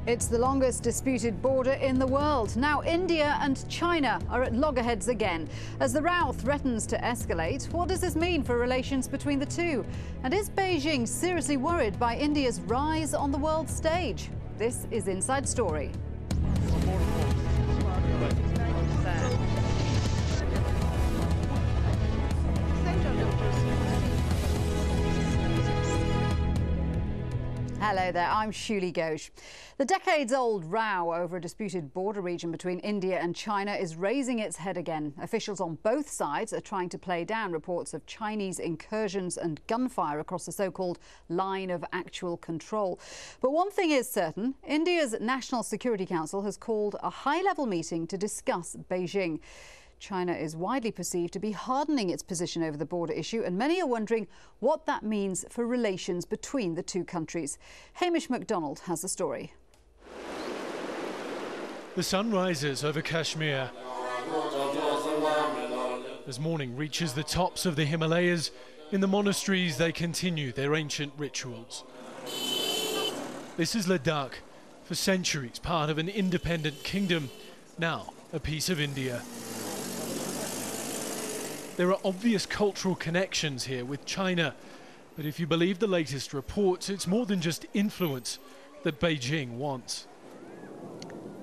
It's the longest disputed border in the world. Now India and China are at loggerheads again. As the row threatens to escalate, what does this mean for relations between the two? And is Beijing seriously worried by India's rise on the world stage? This is Inside Story. Hello there, I'm Shuli Ghosh. The decades-old row over a disputed border region between India and China is raising its head again. Officials on both sides are trying to play down reports of Chinese incursions and gunfire across the so-called line of actual control. But one thing is certain, India's National Security Council has called a high-level meeting to discuss Beijing. China is widely perceived to be hardening its position over the border issue, and many are wondering what that means for relations between the two countries. Hamish MacDonald has the story. The sun rises over Kashmir. As morning reaches the tops of the Himalayas, in the monasteries they continue their ancient rituals. This is Ladakh, for centuries part of an independent kingdom, now a piece of India. There are obvious cultural connections here with China, but if you believe the latest reports, it's more than just influence that Beijing wants.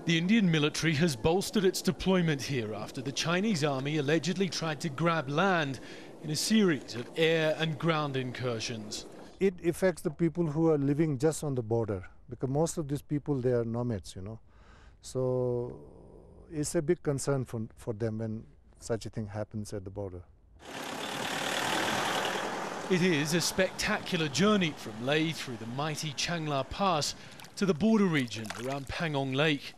The Indian military has bolstered its deployment here after the Chinese army allegedly tried to grab land in a series of air and ground incursions. It affects the people who are living just on the border, because most of these people, they are nomads, So it's a big concern for them when such a thing happens at the border. It is a spectacular journey from Leh through the mighty Changla Pass to the border region around Pangong Lake.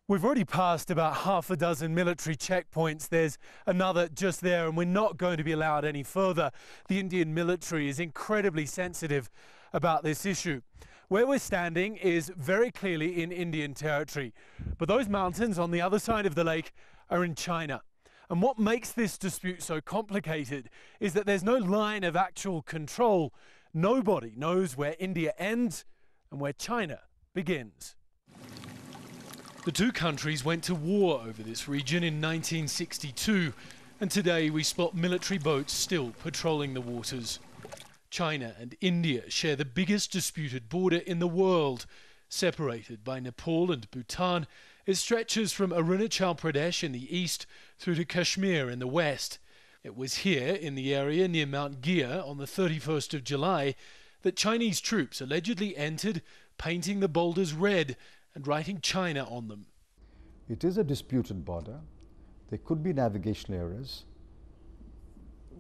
We've already passed about half a dozen military checkpoints. There's another just there, and we're not going to be allowed any further. The Indian military is incredibly sensitive about this issue. Where we're standing is very clearly in Indian territory, but those mountains on the other side of the lake are in China. And what makes this dispute so complicated is that there's no line of actual control. Nobody knows where India ends and where China begins. The two countries went to war over this region in 1962, and today we spot military boats still patrolling the waters. China and India share the biggest disputed border in the world. Separated by Nepal and Bhutan, it stretches from Arunachal Pradesh in the east through to Kashmir in the west. It was here, in the area near Mount Gir, on the 31st of July, that Chinese troops allegedly entered, painting the boulders red and writing China on them. It is a disputed border. There could be navigational errors.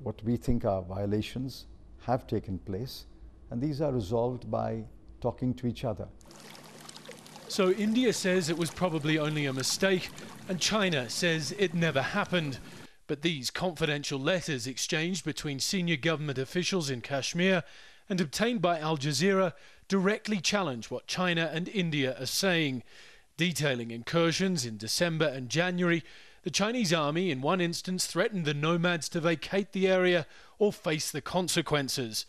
What we think are violations have taken place, and these are resolved by talking to each other. So India says it was probably only a mistake, and China says it never happened. But these confidential letters exchanged between senior government officials in Kashmir and obtained by Al Jazeera directly challenge what China and India are saying. Detailing incursions in December and January, the Chinese army in one instance threatened the nomads to vacate the area or face the consequences.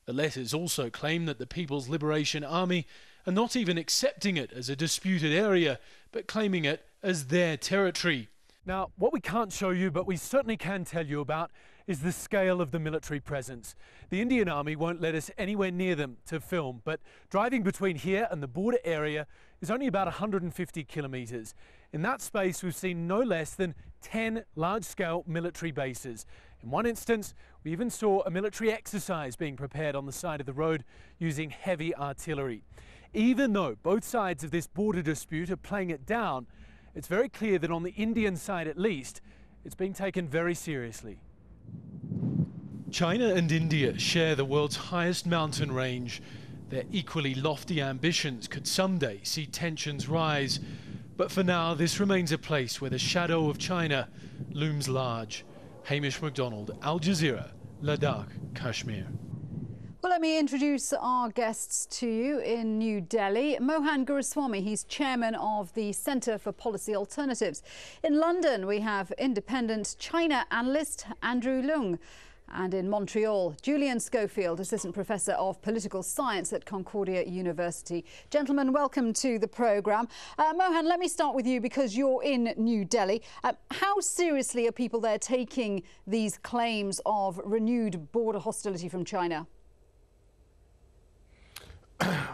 The letters also claim that the People's Liberation Army are not even accepting it as a disputed area, but claiming it as their territory. Now, what we can't show you, but we certainly can tell you about, is the scale of the military presence. The Indian Army won't let us anywhere near them to film, but driving between here and the border area is only about 150 kilometres. In that space, we've seen no less than 10 large-scale military bases. In one instance, we even saw a military exercise being prepared on the side of the road using heavy artillery. Even though both sides of this border dispute are playing it down, it's very clear that on the Indian side at least, it's being taken very seriously. China and India share the world's highest mountain range. Their equally lofty ambitions could someday see tensions rise. But for now, this remains a place where the shadow of China looms large. Hamish MacDonald, Al Jazeera, Ladakh, Kashmir. Well, let me introduce our guests to you in New Delhi. Mohan Guruswamy, he's chairman of the Centre for Policy Alternatives. In London, we have independent China analyst Andrew Leung. And in Montreal, Julian Schofield, Assistant Professor of Political Science at Concordia University. Gentlemen, welcome to the programme. Mohan, let me start with you because you're in New Delhi. How seriously are people there taking these claims of renewed border hostility from China?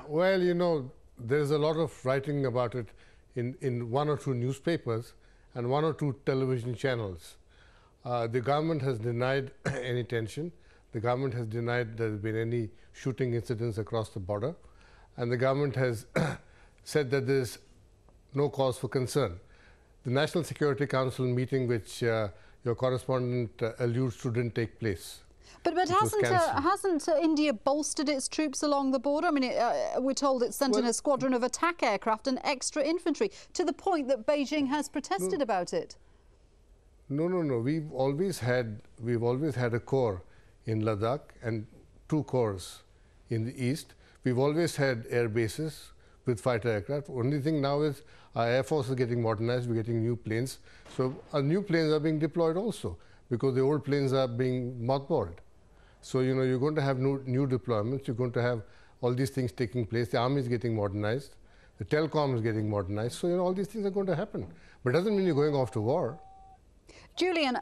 Well, you know, there's a lot of writing about it in one or two newspapers and one or two television channels. The government has denied any tension. The government has denied there has been any shooting incidents across the border. And the government has said that there is no cause for concern. The National Security Council meeting, which your correspondent alludes to, didn't take place. But hasn't India bolstered its troops along the border? I mean, we're told it sent in a squadron of attack aircraft and extra infantry, to the point that Beijing has protested about it. No. We've always had a corps in Ladakh and two corps in the east. We've always had air bases with fighter aircraft. Only thing now is our air force is getting modernized. We're getting new planes. So our new planes are being deployed also because the old planes are being mothballed. So you know you're going to have new deployments. You're going to have all these things taking place. The army is getting modernized. The telecom is getting modernized. So you know all these things are going to happen. But it doesn't mean you're going off to war. Julian,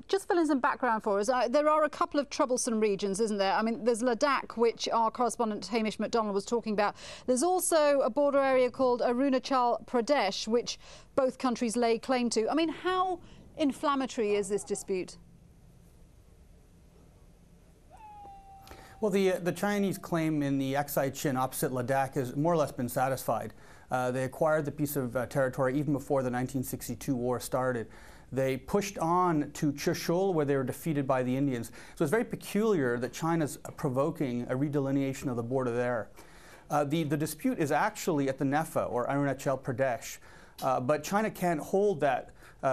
just fill in some background for us. There are a couple of troublesome regions, isn't there? I mean, there's Ladakh, which our correspondent Hamish MacDonald was talking about. There's also a border area called Arunachal Pradesh, which both countries lay claim to. I mean, how inflammatory is this dispute? Well, the Chinese claim in the Aksai Chin opposite Ladakh has more or less been satisfied. They acquired the piece of territory even before the 1962 war started. They pushed on to Chushul, where they were defeated by the Indians. So it's very peculiar that China's provoking a redelineation of the border there. The dispute is actually at the Nefa, or Arunachal Pradesh. But China can't hold that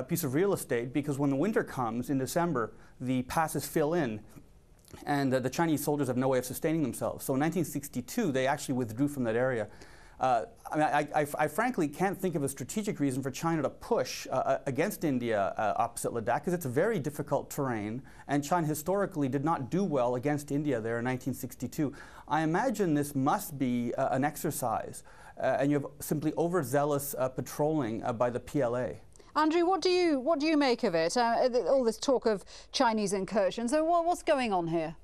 piece of real estate because when the winter comes in December, the passes fill in. And the Chinese soldiers have no way of sustaining themselves. So in 1962, they actually withdrew from that area. I mean, I frankly can't think of a strategic reason for China to push against India opposite Ladakh, because it's a very difficult terrain, and China historically did not do well against India there in 1962. I imagine this must be an exercise, and you have simply overzealous patrolling by the PLA. Andrew, what do you make of it? All this talk of Chinese incursions. So what's going on here?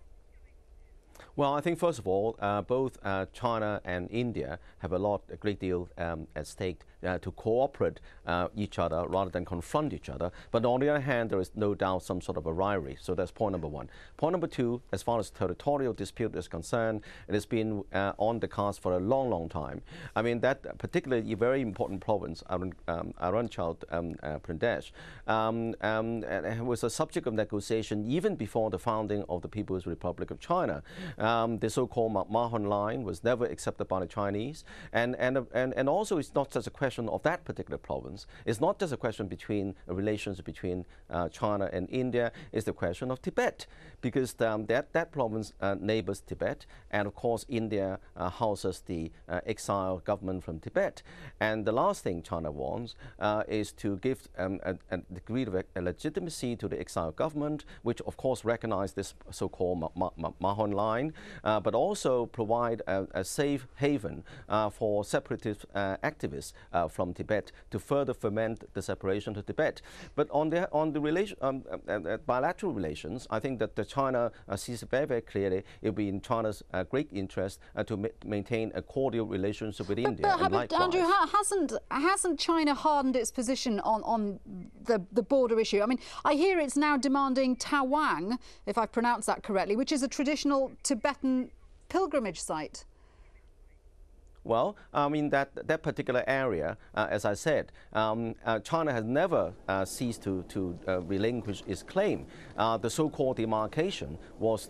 Well, I think first of all, both China and India have a great deal at stake to cooperate each other rather than confront each other. But on the other hand, there is no doubt some sort of a rivalry. So that's point number one. Point number two, as far as territorial dispute is concerned, it has been on the cards for a long, long time. I mean, that particularly very important province, Arunachal Pradesh, was a subject of negotiation even before the founding of the People's Republic of China. The so-called Mohan line was never accepted by the Chinese, and also it's not just a question of that particular province. It's not just a question between relations between China and India. It's the question of Tibet, because that province neighbors Tibet, and of course India houses the exiled government from Tibet. And the last thing China wants is to give a degree of legitimacy to the exiled government, which of course recognize this so-called Mohan line, but also provide a safe haven for separatist activists from Tibet to further foment the separation of Tibet. But on the bilateral relations, I think that China sees very, very clearly it will be in China's great interest to maintain a cordial relationship with India. But Andrew, hasn't China hardened its position on the border issue? I mean, I hear it's now demanding Tawang, if I've pronounced that correctly, which is a traditional Tibetan pilgrimage site. Well, I mean, that particular area, as I said, China has never ceased to relinquish its claim. The so-called demarcation was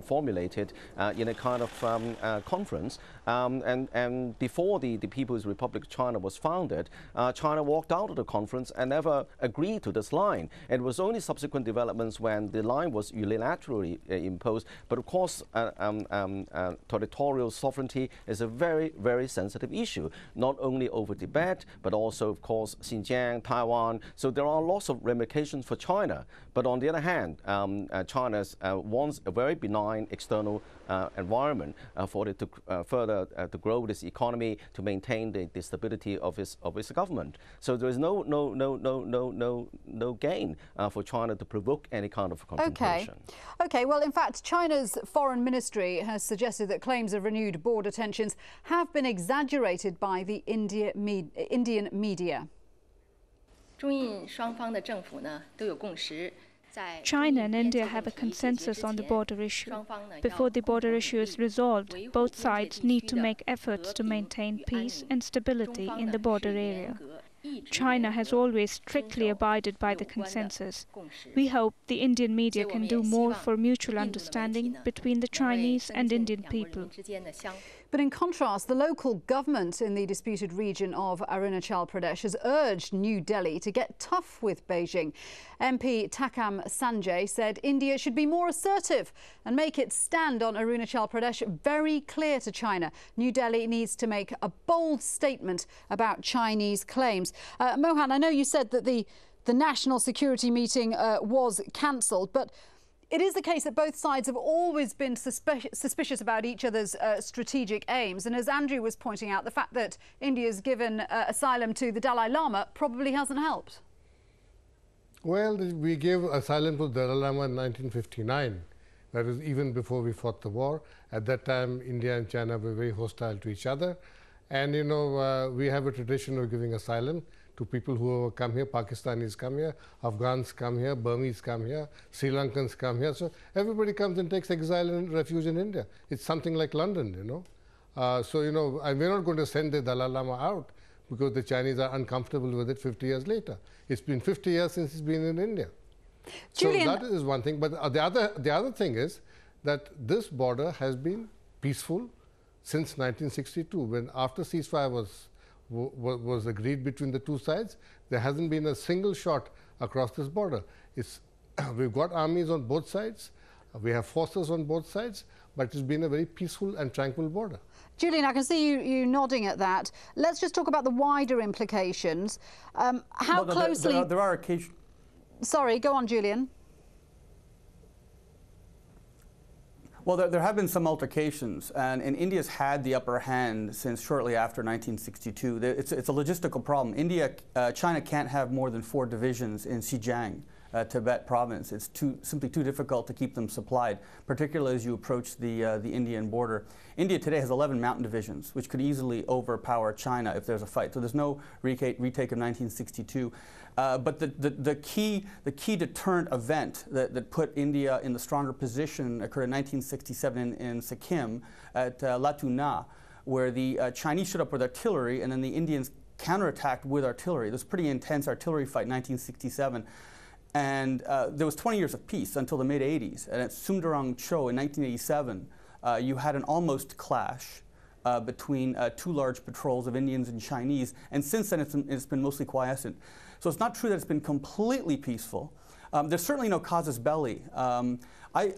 formulated in a kind of conference, and before the People's Republic of China was founded, China walked out of the conference and never agreed to this line. It was only subsequent developments when the line was unilaterally imposed. But of course, territorial sovereignty is a very, very sensitive issue, not only over Tibet, but also, of course, Xinjiang, Taiwan. So there are lots of ramifications for China. But on the other hand, China wants a very benign external environment for it to further to grow this economy, to maintain the stability of its government. So there is no gain for China to provoke any kind of confrontation. Okay. Well, in fact, China's foreign ministry has suggested that claims of renewed border tensions have been exaggerated by the Indian media. China and India have a consensus on the border issue. Before the border issue is resolved, both sides need to make efforts to maintain peace and stability in the border area. China has always strictly abided by the consensus. We hope the Indian media can do more for mutual understanding between the Chinese and Indian people. But in contrast, the local government in the disputed region of Arunachal Pradesh has urged New Delhi to get tough with Beijing. MP Takam Sanjay said India should be more assertive and make its stand on Arunachal Pradesh very clear to China. New Delhi needs to make a bold statement about Chinese claims. Mohan, I know you said that the national security meeting was cancelled, but it is the case that both sides have always been suspicious about each other's strategic aims. And as Andrew was pointing out, the fact that India's given asylum to the Dalai Lama probably hasn't helped. Well, we gave asylum to Dalai Lama in 1959. That was even before we fought the war. At that time, India and China were very hostile to each other. And, you know, we have a tradition of giving asylum to people who come here. Pakistanis come here, Afghans come here, Burmese come here, Sri Lankans come here. So everybody comes and takes exile and refuge in India. It's something like London, you know. So, you know, and we're not going to send the Dalai Lama out because the Chinese are uncomfortable with it 50 years later. It's been 50 years since he's been in India. Julian. So that is one thing. But the other thing is that this border has been peaceful since 1962, when after ceasefire was agreed between the two sides, there hasn't been a single shot across this border. We've got armies on both sides, we have forces on both sides, but it's been a very peaceful and tranquil border. Julian, I can see you nodding at that. Let's just talk about the wider implications. How closely... There are occasions... Sorry, go on, Julian. Well, there have been some altercations, and India's had the upper hand since shortly after 1962. It's a logistical problem. China can't have more than 4 divisions in Xinjiang, Tibet province. It's simply too difficult to keep them supplied, particularly as you approach the Indian border. India today has 11 mountain divisions, which could easily overpower China if there's a fight. So there's no retake of 1962. But the key deterrent event that put India in the stronger position occurred in 1967 in Sikkim at Latuna, where the Chinese showed up with artillery and then the Indians counterattacked with artillery. There was a pretty intense artillery fight in 1967. And there was 20 years of peace until the mid-80s. And at Sundarang Cho in 1987, you had an almost clash between 2 large patrols of Indians and Chinese. And since then, it's been mostly quiescent. So it's not true that it's been completely peaceful. There's certainly no casus belli.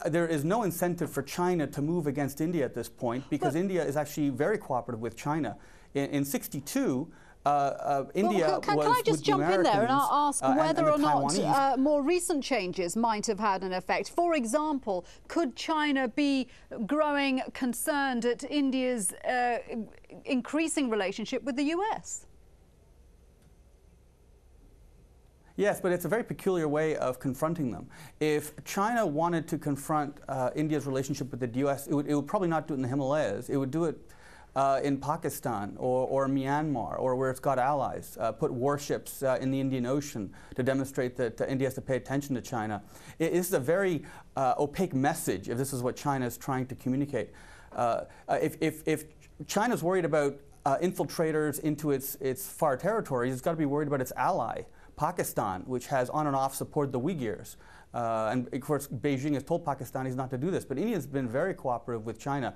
There is no incentive for China to move against India at this point because India is actually very cooperative with China. In 62, India can I just jump in there and ask whether or not more recent changes might have had an effect? For example, could China be growing concerned at India's increasing relationship with the US? Yes, but it's a very peculiar way of confronting them. If China wanted to confront India's relationship with the US, it would probably not do it in the Himalayas. It would do it in Pakistan or Myanmar or where it's got allies, put warships in the Indian Ocean to demonstrate that India has to pay attention to China. It is a very opaque message if this is what China is trying to communicate. If China's worried about infiltrators into its far territories, it's got to be worried about its ally, Pakistan, which has on and off supported the Uyghurs. And of course, Beijing has told Pakistanis not to do this, but India's been very cooperative with China.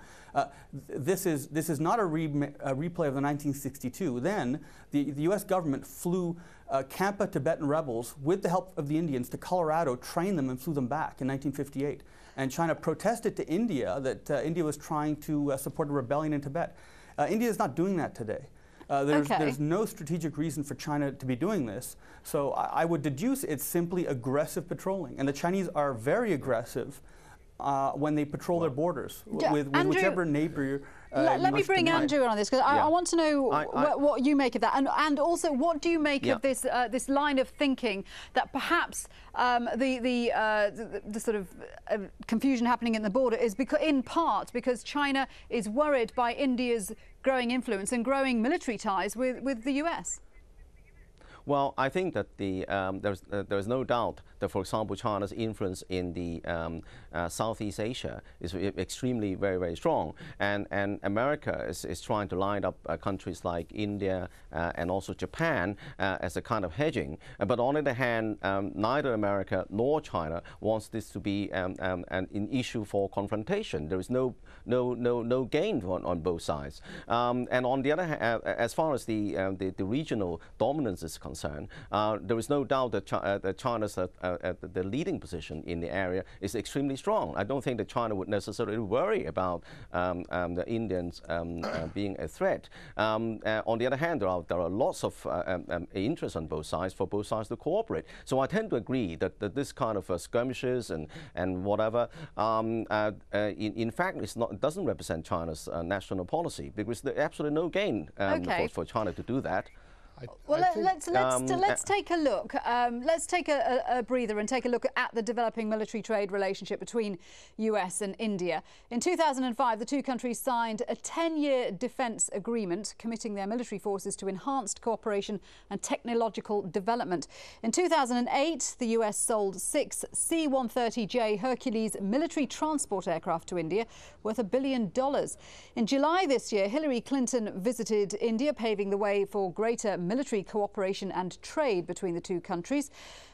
This is not a replay of the 1962. Then the U.S. government flew Khampa Tibetan rebels with the help of the Indians to Colorado, trained them and flew them back in 1958. And China protested to India that India was trying to support a rebellion in Tibet. India is not doing that today. There's no strategic reason for China to be doing this. So I would deduce it's simply aggressive patrolling. And the Chinese are very aggressive when they patrol their borders with Andrew, whichever neighbor. Let me bring Andrew on this, because I want to know what you make of that, and also what do you make of this this line of thinking that perhaps the sort of confusion happening in the border is in part because China is worried by India's growing influence and growing military ties with the US? Well, I think that there's no doubt that, for example, China's influence in the Southeast Asia is extremely very strong, and America is trying to line up countries like India and also Japan as a kind of hedging. But on the other hand, neither America nor China wants this to be an issue for confrontation. There is no gain on both sides. And on the other hand, as far as the regional dominance is concerned, there is no doubt that China's the leading position in the area is extremely strong. I don't think that China would necessarily worry about the Indians being a threat. On the other hand, there are lots of interest on both sides for both sides to cooperate. So I tend to agree that this kind of skirmishes and whatever, in fact, it doesn't represent China's national policy, because there's absolutely no gain for China to do that. Well, let's take a look. Let's take a breather and take a look at the developing military trade relationship between US and India. In 2005, the two countries signed a 10-year defence agreement committing their military forces to enhanced cooperation and technological development. In 2008, the US sold 6 C-130J Hercules military transport aircraft to India, worth $1 billion. In July this year, Hillary Clinton visited India, paving the way for greater military cooperation and trade between the two countries.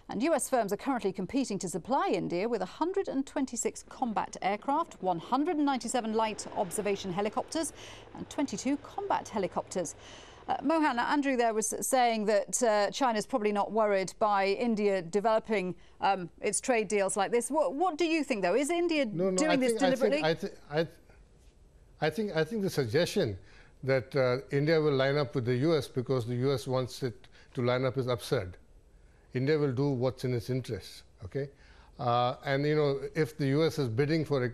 And US firms are currently competing to supply India with 126 combat aircraft, 197 light observation helicopters and 22 combat helicopters. Mohan, Andrew there was saying that China's probably not worried by India developing its trade deals like this. What do you think, though? Is India doing this deliberately? I think the suggestion that India will line up with the US because the US wants it to line up is absurd. India will do what's in its interest, okay? And you know, if the US is bidding for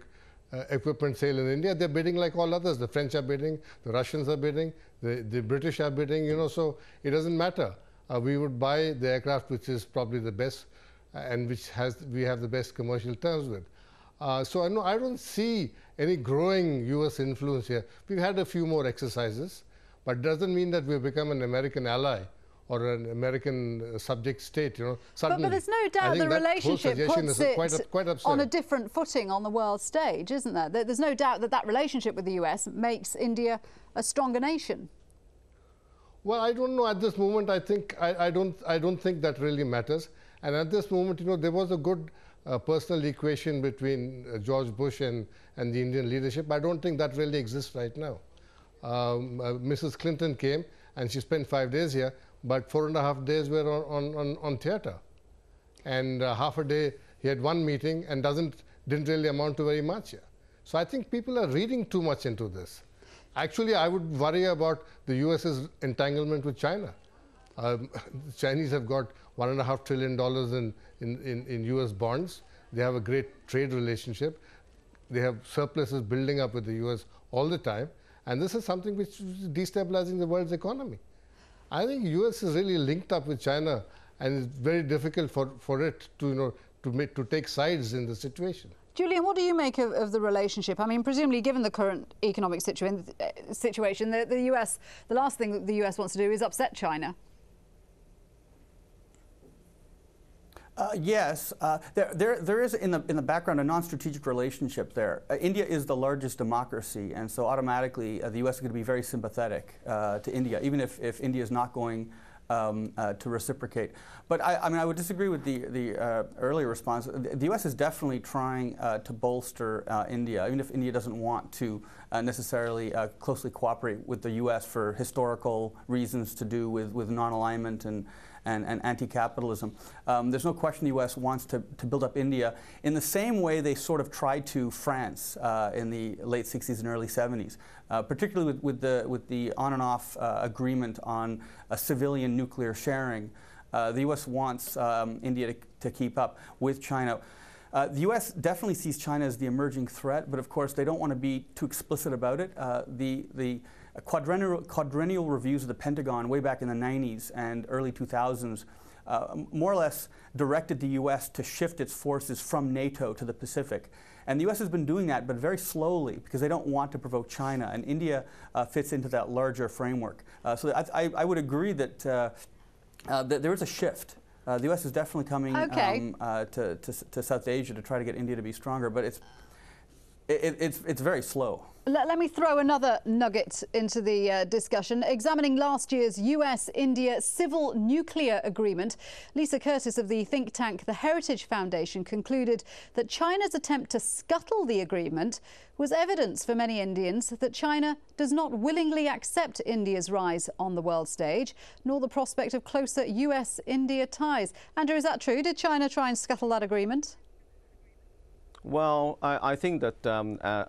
equipment sale in India, they're bidding like all others. The French are bidding, the Russians are bidding, the British are bidding, you know, so it doesn't matter. We would buy the aircraft which is probably the best and which we have the best commercial terms with. So I don't see any growing US influence here. We've had a few more exercises, but it doesn't mean that we've become an American ally or an American subject state, you know, suddenly. But there's no doubt the relationship puts it on a different footing on the world stage, isn't there? There's no doubt that relationship with the US makes India a stronger nation. Well, I don't know. At this moment, I don't think that really matters. And at this moment, you know, there was a good personal equation between George Bush and the Indian leadership. I don't think that really exists right now. Mrs. Clinton came and she spent 5 days here, but 4.5 days were on theatre. And half a day he had one meeting and didn't really amount to very much here. So I think people are reading too much into this. Actually, I would worry about the US's entanglement with China. The Chinese have got $1.5 trillion in US bonds. They have a great trade relationship. They have surpluses building up with the US all the time. And this is something which is destabilizing the world's economy. I think US is really linked up with China, and it's very difficult for it to, you know, to take sides in the situation. Julian, what do you make of the relationship? I mean, presumably, given the current economic situation, the US, the last thing that the US wants to do is upset China. Yes, there is in the background a non-strategic relationship there. India is the largest democracy, and so automatically the U.S. is going to be very sympathetic to India, even if India is not going to reciprocate. But I mean, I would disagree with the earlier response. The U.S. is definitely trying to bolster India, even if India doesn't want to necessarily closely cooperate with the U.S. for historical reasons to do with non-alignment and anti-capitalism. There's no question the U.S. wants to build up India in the same way they sort of tried to France in the late 60s and early 70s, particularly with the on and off agreement on civilian nuclear sharing. The U.S. wants India to keep up with China. The U.S. definitely sees China as the emerging threat, but of course they don't want to be too explicit about it. The quadrennial reviews of the Pentagon way back in the 90s and early 2000s more or less directed the U.S. to shift its forces from NATO to the Pacific. And the U.S. has been doing that, but very slowly, because they don't want to provoke China. And India fits into that larger framework. So I would agree that, that there is a shift. The U.S. is definitely coming to South Asia to try to get India to be stronger, but it's very slow. Let me throw another nugget into the discussion. Examining last year's US-India civil nuclear agreement, Lisa Curtis of the think tank The Heritage Foundation concluded that China's attempt to scuttle the agreement was evidence for many Indians that China does not willingly accept India's rise on the world stage, nor the prospect of closer US-India ties. Andrew, is that true? Did China try and scuttle that agreement? Well, I think that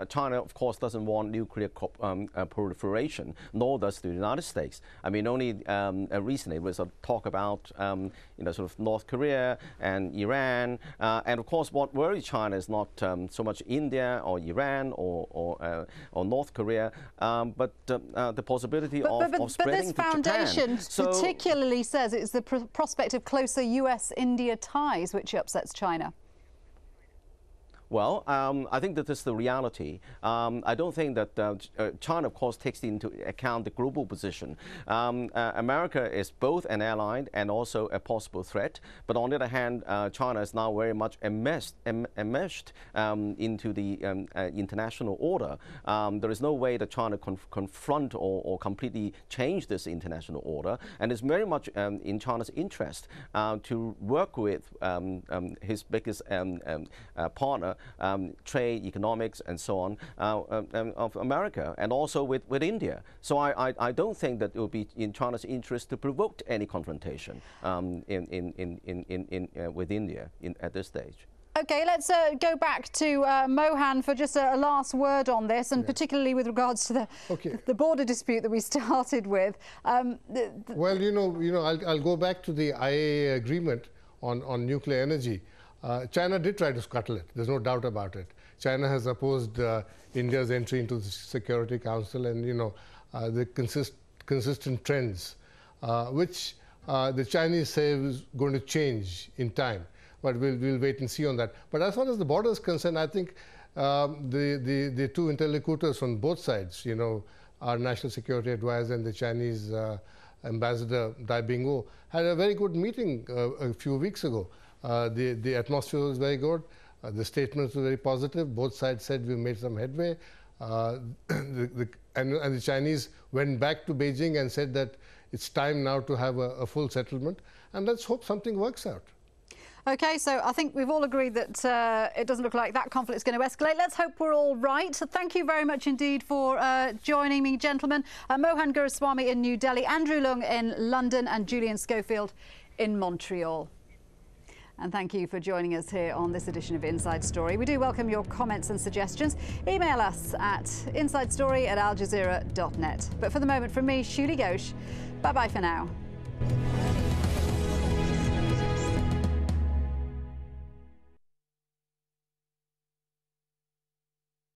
China, of course, doesn't want nuclear proliferation, nor does the United States. I mean, only recently there was a talk about, sort of North Korea and Iran. And of course, what worries China is not so much India or Iran or North Korea, but the possibility of spreading to Japan. But this foundation particularly says it's the prospect of closer US-India ties which upsets China. Well, I think that is the reality. I don't think that China, of course, takes into account the global position. America is both an ally and also a possible threat. But on the other hand, China is now very much enmeshed into the international order. There is no way that China can confront or completely change this international order. And it's very much in China's interest to work with his biggest partner, trade, economics, and so on, of America, and also with India. So I don't think that it will be in China's interest to provoke any confrontation with India at this stage. OK, let's go back to Mohan for just a last word on this, and particularly with regards to the border dispute that we started with. Well, I'll go back to the IAEA agreement on nuclear energy. China did try to scuttle it. There's no doubt about it. China has opposed India's entry into the Security Council, and the consistent trends, which the Chinese say is going to change in time. But we'll wait and see on that. But as far as the border is concerned, I think the two interlocutors on both sides, our National Security Advisor and the Chinese Ambassador Dai Bingguo, had a very good meeting a few weeks ago. The atmosphere was very good. The statements were very positive. Both sides said we made some headway. And the Chinese went back to Beijing and said that it's time now to have a full settlement. And let's hope something works out. OK, so I think we've all agreed that it doesn't look like that conflict is going to escalate. Let's hope we're all right. So thank you very much indeed for joining me, gentlemen. Mohan Guruswamy in New Delhi, Andrew Leung in London, and Julian Schofield in Montreal. And thank you for joining us here on this edition of Inside Story. We do welcome your comments and suggestions. Email us at insidestory@aljazeera.net. But for the moment, from me, Shuli Ghosh, bye-bye for now.